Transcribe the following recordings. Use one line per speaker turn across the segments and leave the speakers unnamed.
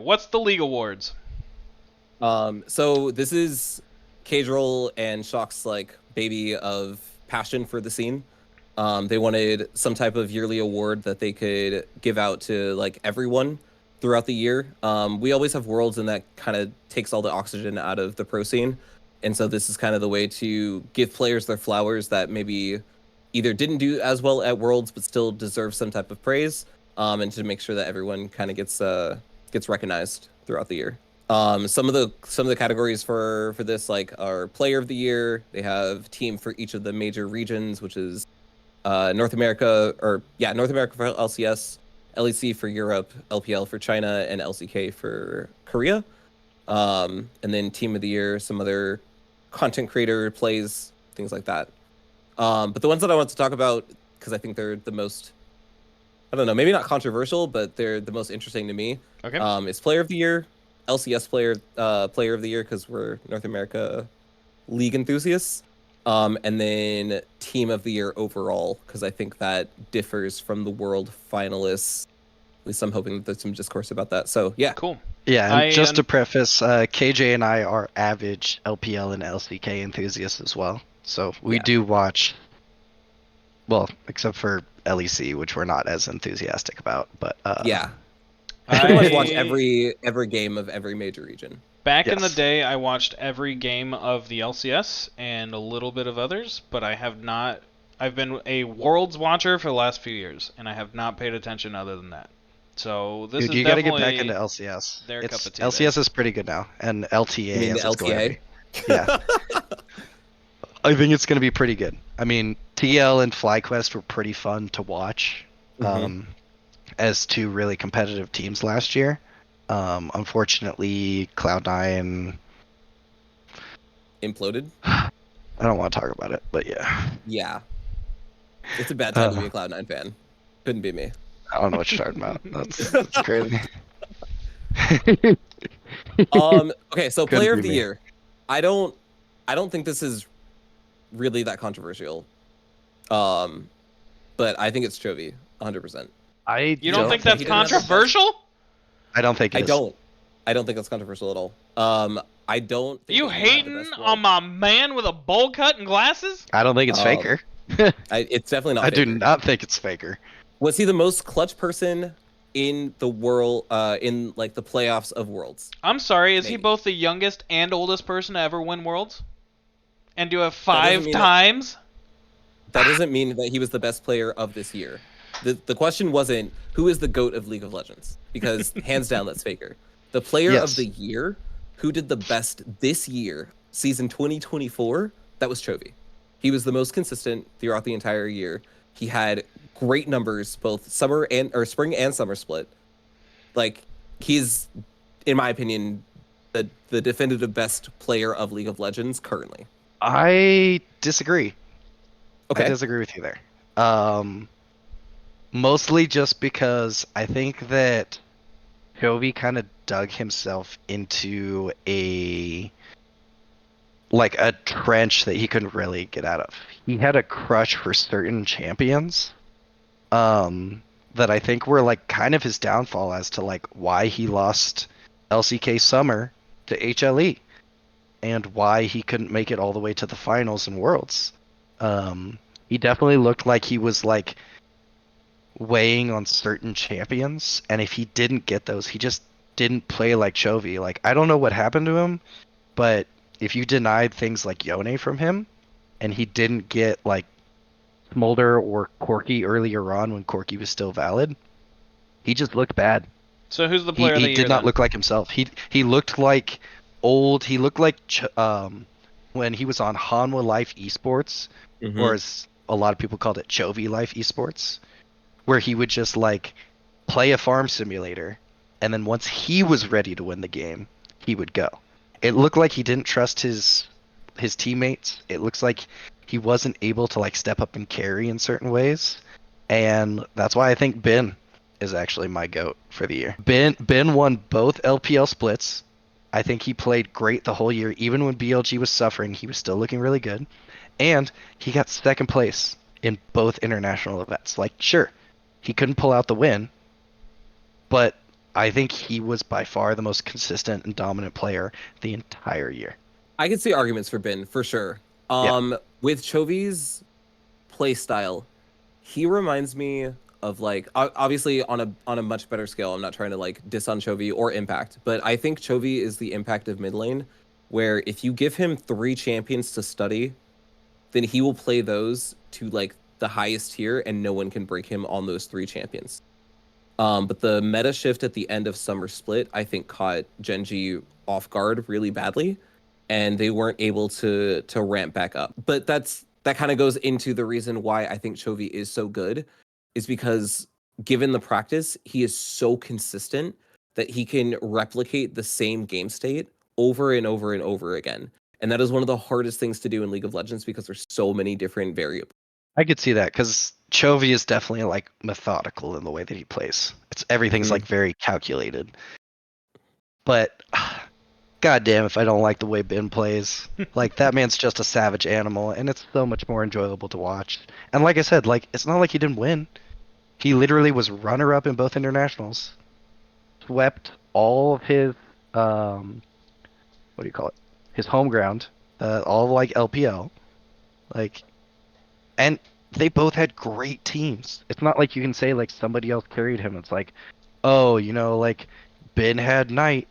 What's the League Awards?
So this is Ceadrel and Sjokz like baby of passion for the scene. They wanted some type of yearly award that they could give out to like everyone throughout the year. We always have worlds, and that kind of takes all the oxygen out of the pro scene. And so this is kind of the way to give players their flowers that maybe either didn't do as well at worlds but still deserve some type of praise. And to make sure that everyone kind of gets recognized throughout the year. Some of the categories for this like are player of the year. They have team for each of the major regions, which is North America North America for LCS, LEC for Europe, LPL for China, and LCK for Korea. And then team of the year, some other content creator plays, things like that. But the ones that I want to talk about, because I think they're the most, I don't know, maybe not controversial, but they're the most interesting to me.
Okay.
Is player of the year, LCS player of the year, because we're North America league enthusiasts. And then team of the year overall, because I think that differs from the world finalists. At least I'm hoping that there's some discourse about that. So yeah.
Cool.
Yeah, and just to preface, KJ and I are avid LPL and LCK enthusiasts as well. So we do watch, well, except for LEC, which we're not as enthusiastic about. But
yeah, I pretty much watch every game of every major region.
Back in the day, I watched every game of the LCS and a little bit of others, but I have not. I've been a Worlds watcher for the last few years, and I have not paid attention other than that. So this
Dude,
is
you got to
definitely
get back into LCS.
Their cup of tea.
LCS is pretty good now, and LTA.
You mean the LTA?
Yeah. I think it's going to be pretty good. I mean, TL and FlyQuest were pretty fun to watch as two really competitive teams last year. Unfortunately, Cloud9
imploded.
I don't want to talk about it, but yeah.
Yeah. It's a bad time to be a Cloud9 fan. Couldn't be me.
I don't know what you're talking about. That's crazy.
Okay, so player of the year. I don't think this is really that controversial. But I think it's Chovy, 100%.
You don't think that's controversial?
I don't think it is.
I don't think that's controversial at all. I don't think
you hating on my man with a bowl cut and glasses?
I don't think it's Faker.
It's definitely not.
I do not think it's Faker.
Was he the most clutch person in the world, in like the playoffs of Worlds?
I'm sorry, is he both the youngest and oldest person to ever win Worlds? And do it 5 times?
That doesn't mean that he was the best player of this year. The question wasn't who is the GOAT of League of Legends, because hands down that's Faker. The player of the year, who did the best this year, season 2024, that was Chovy. He was the most consistent throughout the entire year. He had great numbers, both spring and summer split. Like, he's, in my opinion, the definitive best player of League of Legends currently.
I disagree.
Okay.
I disagree with you there. Mostly just because I think that Chovy kind of dug himself into a trench that he couldn't really get out of. He had a crush for certain champions that I think were like kind of his downfall as to like why he lost LCK Summer to HLE and why he couldn't make it all the way to the finals and Worlds. He definitely looked like he was like weighing on certain champions, and if he didn't get those, he just didn't play like Chovy. Like, I don't know what happened to him, but if you denied things like Yone from him, and he didn't get like Smolder or Corki earlier on when Corki was still valid, he just looked bad.
So who's the player of the year?
He did not look like himself. He looked like old. He looked like when he was on Hanwha Life Esports, or as a lot of people called it, Chovy Life Esports, where he would just like play a farm simulator, and then once he was ready to win the game, he would go. It looked like he didn't trust his teammates. It looks like he wasn't able to like step up and carry in certain ways, and that's why I think Ben is actually my GOAT for the year. Ben won both LPL splits. I think he played great the whole year. Even when BLG was suffering, he was still looking really good. And he got second place in both international events. Like, sure, he couldn't pull out the win, but I think he was by far the most consistent and dominant player the entire year.
I could see arguments for Bin for sure.
Yeah.
With Chovy's play style, he reminds me of like obviously on a much better scale. I'm not trying to like diss on Chovy or Impact, but I think Chovy is the Impact of mid lane, where if you give him 3 champions to study, then he will play those to like the highest tier, and no one can break him on those 3 champions. But the meta shift at the end of Summer Split, I think, caught Gen.G off guard really badly, and they weren't able to ramp back up. But that kind of goes into the reason why I think Chovy is so good, is because given the practice, he is so consistent that he can replicate the same game state over and over and over again. And that is one of the hardest things to do in League of Legends because there's so many different variables.
I could see that because Chovy is definitely like methodical in the way that he plays. Everything's like very calculated. But goddamn, if I don't like the way Ben plays, like that man's just a savage animal, and it's so much more enjoyable to watch. And like I said, like it's not like he didn't win. He literally was runner-up in both internationals, swept all of his what do you call it? His home ground, all of, like LPL, like, and they both had great teams. It's not like you can say like somebody else carried him. It's like, oh, like Ben had Knight.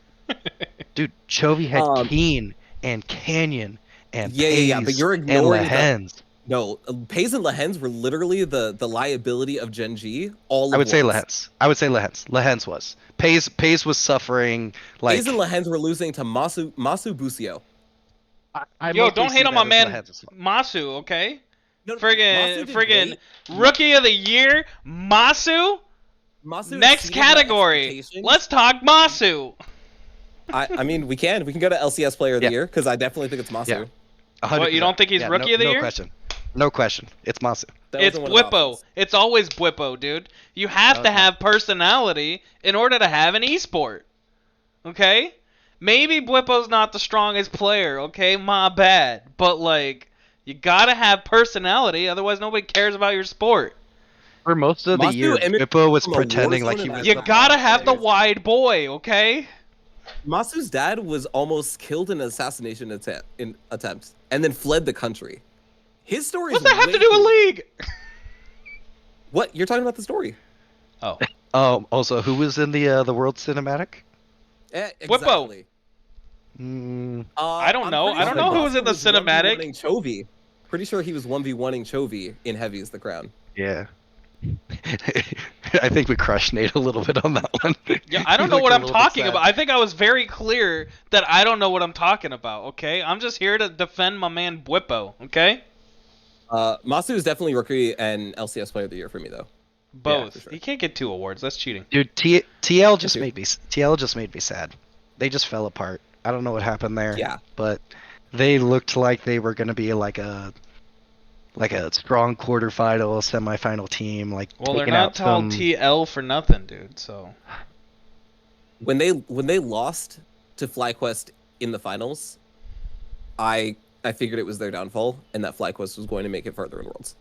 Dude, Chovy had Keen and Canyon and
yeah, but you're ignoring
Lehens.
No, Pays and Lehens were literally the liability of Gen.G.
I would say Lehens. Lehens was. Pays was suffering like.
Pays and Lehens were losing to Masu Busio.
Yo, don't hate on my man Masu, okay? No, friggin' rookie of the year, Masu. Next category. Let's talk Masu.
I mean, we can go to LCS Player of the Year because I definitely think it's Masu.
Yeah.
What, you don't think he's rookie of the year?
No question. It's Masu.
It's Bwipo. It's always Bwipo, dude. You have to have personality in order to have an esport. Okay? Maybe Bwipo's not the strongest player, okay? My bad. But, like, you gotta have personality, otherwise nobody cares about your sport.
For most of the year, Bwipo was pretending like he was...
You gotta have the wide boy, okay?
Masu's dad was almost killed in an assassination attempt and then fled the country. His story.
What's that have to do with League?
What? You're talking about the story?
Oh.
Also, who was in the World Cinematic?
Exactly.
I don't know. I don't know who was in the cinematic.
Chovy. Pretty sure he was 1v1ing Chovy in Heavy's The Crown.
Yeah. I think we crushed Nate a little bit on that one.
Yeah, I don't know what I'm talking about. I think I was very clear that I don't know what I'm talking about, okay? I'm just here to defend my man Bwipo, okay?
Masu is definitely Rookie and LCS Player of the Year for me, though.
Both. Yeah, sure. He can't get 2 awards. That's cheating.
Dude, TL just made me sad. They just fell apart. I don't know what happened there.
Yeah.
But they looked like they were going to be like a strong quarterfinal, semifinal team. Like,
well, they're not called TL for nothing, dude. So
when they lost to FlyQuest in the finals, I figured it was their downfall, and that FlyQuest was going to make it further in Worlds.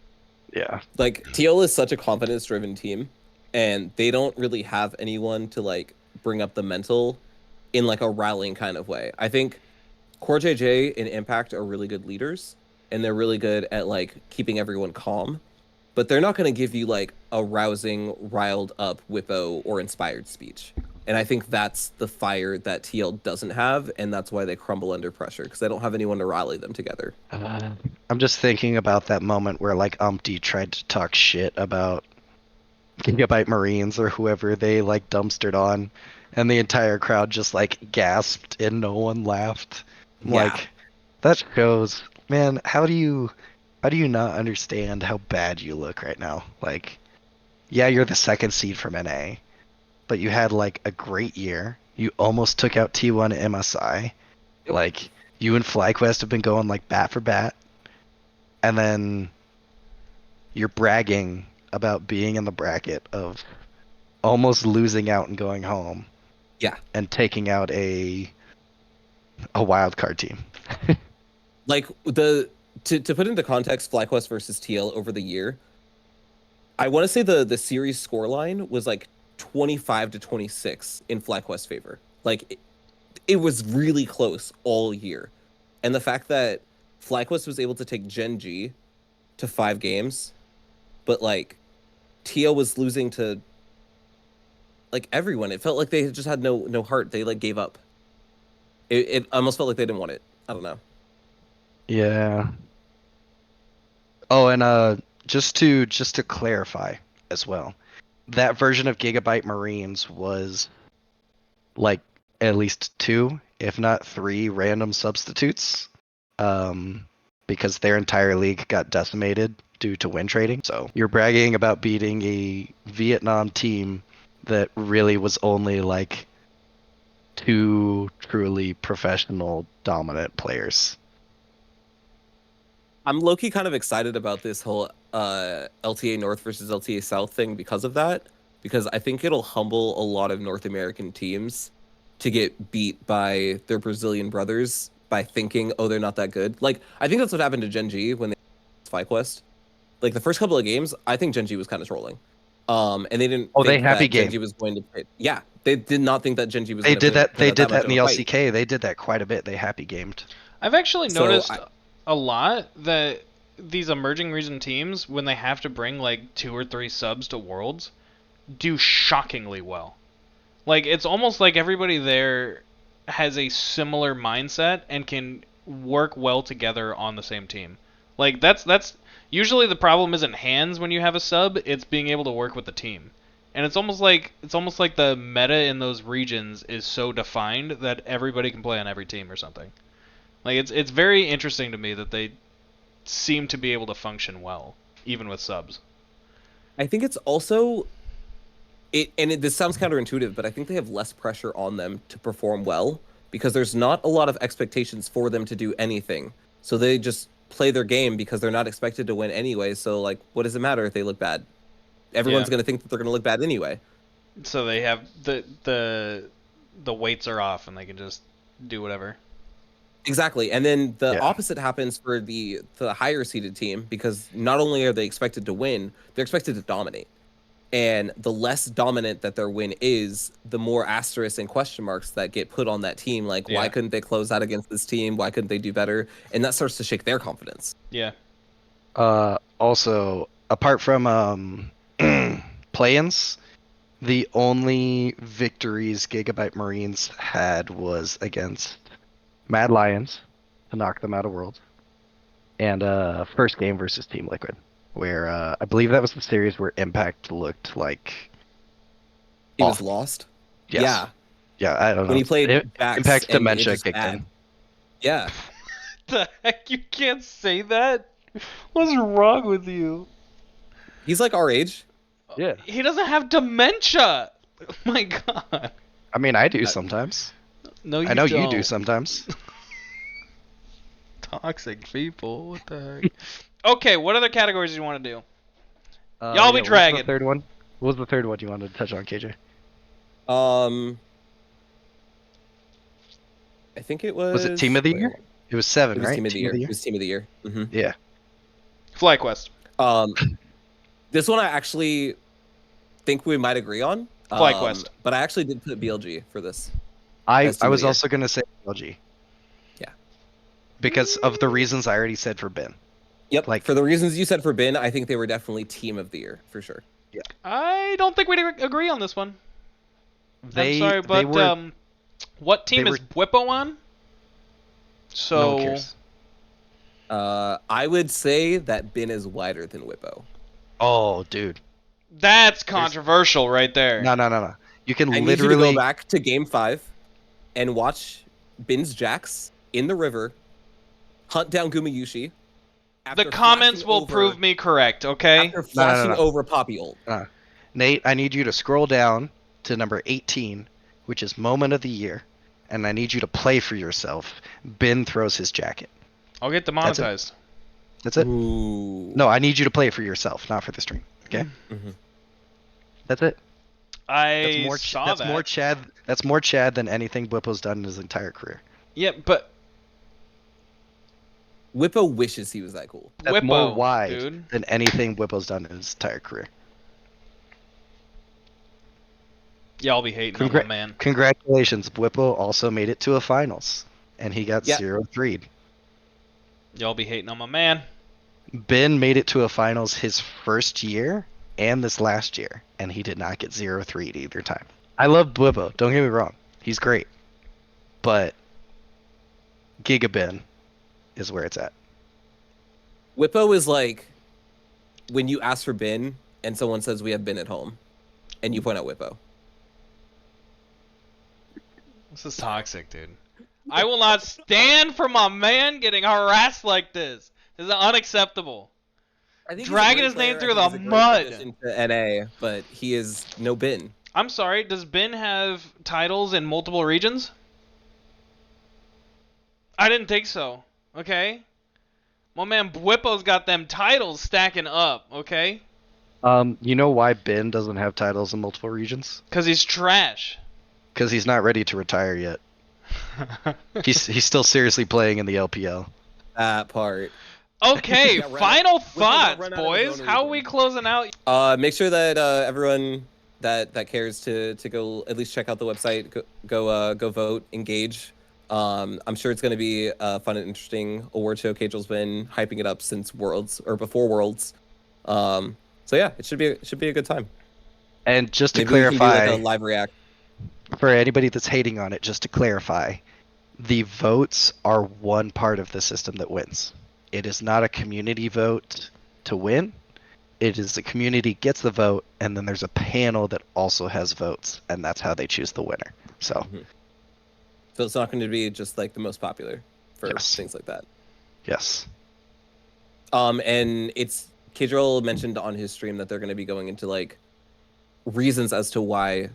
Yeah.
Like, TL is such a confidence-driven team, and they don't really have anyone to, like, bring up the mental in, like, a rallying kind of way. I think Core JJ and Impact are really good leaders, and they're really good at, like, keeping everyone calm, but they're not going to give you, like, a rousing, riled-up Whippo or inspired speech. And I think that's the fire that TL doesn't have, and that's why they crumble under pressure, because they don't have anyone to rally them together.
I'm just thinking about that moment where, like, Umpty tried to talk shit about Gigabyte Marines or whoever they, like, dumpstered on, and the entire crowd just, like, gasped and no one laughed.
Yeah.
Like, that shows, man, how do you not understand how bad you look right now? Like, yeah, you're the 2nd seed from NA. But you had, like, a great year. You almost took out T1 at MSI.
Yep.
Like, you and FlyQuest have been going, like, bat for bat. And then you're bragging about being in the bracket of almost losing out and going home.
Yeah.
And taking out a wild card team.
Like, to put into context FlyQuest versus TL over the year, I want to say the series scoreline was, like, 25-26 in FlyQuest's favor. Like, it was really close all year. And the fact that FlyQuest was able to take Gen G to 5 games, but like Tio was losing to like everyone. It felt like they just had no heart. They like gave up. It almost felt like they didn't want it. I don't know.
Yeah. Oh, and just to clarify as well, that version of Gigabyte Marines was like at least 2, if not 3, random substitutes, because their entire league got decimated due to win trading. So you're bragging about beating a Vietnam team that really was only like 2 truly professional dominant players.
I'm low-key kind of excited about this whole LTA North versus LTA South thing because of that. Because I think it'll humble a lot of North American teams to get beat by their Brazilian brothers by thinking, oh, they're not that good. Like, I think that's what happened to Gen G when they FlyQuest. Like, the first couple of games, I think Gen G was kind of trolling. And they didn't
Oh,
think
they happy
that Gen
game.
G was going to play. Yeah, they did not think that Gen G was
They
going to
did that. They did
much
that in
of
the
a fight.
LCK. They did that quite a bit. They happy gamed.
I've actually
So
noticed a lot that these emerging region teams, when they have to bring like 2 or 3 subs to Worlds, do shockingly well. Like, it's almost like everybody there has a similar mindset and can work well together on the same team. Like, that's usually the problem isn't hands when you have a sub, it's being able to work with the team. And it's almost like the meta in those regions is so defined that everybody can play on every team or something. Like, it's very interesting to me that they seem to be able to function well, even with subs.
I think it's also this sounds counterintuitive, but I think they have less pressure on them to perform well because there's not a lot of expectations for them to do anything. So they just play their game because they're not expected to win anyway. So like, what does it matter if they look bad? Everyone's going to think that they're going to look bad anyway.
So they have the weights are off and they can just do whatever.
Exactly. And then the opposite happens for the higher seeded team because not only are they expected to win, they're expected to dominate. And the less dominant that their win is, the more asterisks and question marks that get put on that team. Like, why couldn't they close out against this team? Why couldn't they do better? And that starts to shake their confidence.
Yeah.
Also, apart from play-ins, the only victories Gigabyte Marines had was against Mad Lions to knock them out of Worlds, and first game versus Team Liquid, where I believe that was the series where Impact looked like
he was lost.
Yes. Yeah, I don't know.
When he played
Impact's dementia kicked in.
Yeah.
The heck, you can't say that. What's wrong with you?
He's like our age.
Yeah.
He doesn't have dementia. Oh my god.
I mean, I do sometimes.
No, you
I know
don't.
you do sometimes.
Toxic people. What the heck? Okay, what other categories do you want to do? Y'all be
what was
dragging.
the third one? What was the third one you wanted to touch on, KJ?
I think it was.
Was it Team of the Year? It was 7,
it was
right?
Team of the Year. It was Team of the Year. Mm-hmm.
Yeah.
FlyQuest.
This one I actually think we might agree on.
FlyQuest.
But I actually did put BLG for this.
I was also going to say LG.
Yeah.
Because of the reasons I already said for Ben.
Yep. Like, for the reasons you said for Ben, I think they were definitely Team of the Year for sure.
Yeah.
I don't think we'd agree on this one. I'm sorry, but what team is Whippo on? So
no one cares.
I would say that Ben is wider than Whippo.
Oh, dude.
That's controversial right there.
No. You can
I
literally
need you to go back to Game 5 and watch Ben's Jax in the river hunt down Gumayushi.
The comments will prove me correct, okay?
After flashing over Poppy ult.
Nate, I need you to scroll down to number 18, which is Moment of the Year, and I need you to play for yourself. Ben throws his jacket.
I'll get demonetized.
That's it.
Ooh.
No, I need you to play it for yourself, not for the stream. Okay?
Mm-hmm.
That's it.
Saw
that's
that.
more Chad. That's more Chad than anything Blippo's done in his entire career.
Yeah, but
Whippo wishes he was that cool.
That's
Whippo,
more wide
dude.
than anything Whippo's done in his entire career.
Y'all be hating on my man.
Congratulations, Whippo also made it to a finals, and he got 0-3'd.
Y'all be hating on my man.
Ben made it to a finals his first year and this last year, and he did not get 0-3'd either time. I love Whippo, don't get me wrong. He's great. But Giga Ben is where it's at.
Whippo is like when you ask for Ben and someone says we have Ben at home, and you point out Whippo.
This is toxic, dude. I will not stand for my man getting harassed like this. This is unacceptable.
I think
Dragging his name through the mud.
NA, but he is no Ben.
I'm sorry, does Ben have titles in multiple regions? I didn't think so. Okay? My man Whippo's got them titles stacking up, okay?
You know why Ben doesn't have titles in multiple regions?
Because he's trash.
Because he's not ready to retire yet. He's still seriously playing in the LPL.
That part.
Okay, final thoughts, boys. How are we closing out?
Make sure that everyone that cares to go at least check out the website, go vote, engage. I'm sure it's going to be a fun and interesting award show. Ceadrel's been hyping it up since Worlds or before Worlds. So yeah, it should be a good time.
And just to
Maybe we can
clarify,
do like a live react.
For anybody that's hating on it, just to clarify, the votes are one part of the system that wins. It is not a community vote to win. It is the community gets the vote, and then there's a panel that also has votes, and that's how they choose the winner. So,
So it's not going to be just like the most popular for
Yes.
things like that.
yes.
And it's Ceadrel mentioned on his stream that they're going to be going into like reasons as to why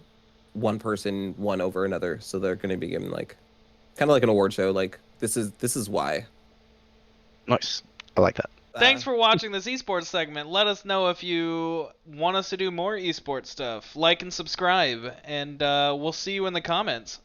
one person won over another. So they're going to be giving like kind of like an award show. Like this is why.
Nice. I like that.
Thanks for watching this esports segment. Let us know if you want us to do more esports stuff. Like and subscribe, and we'll see you in the comments.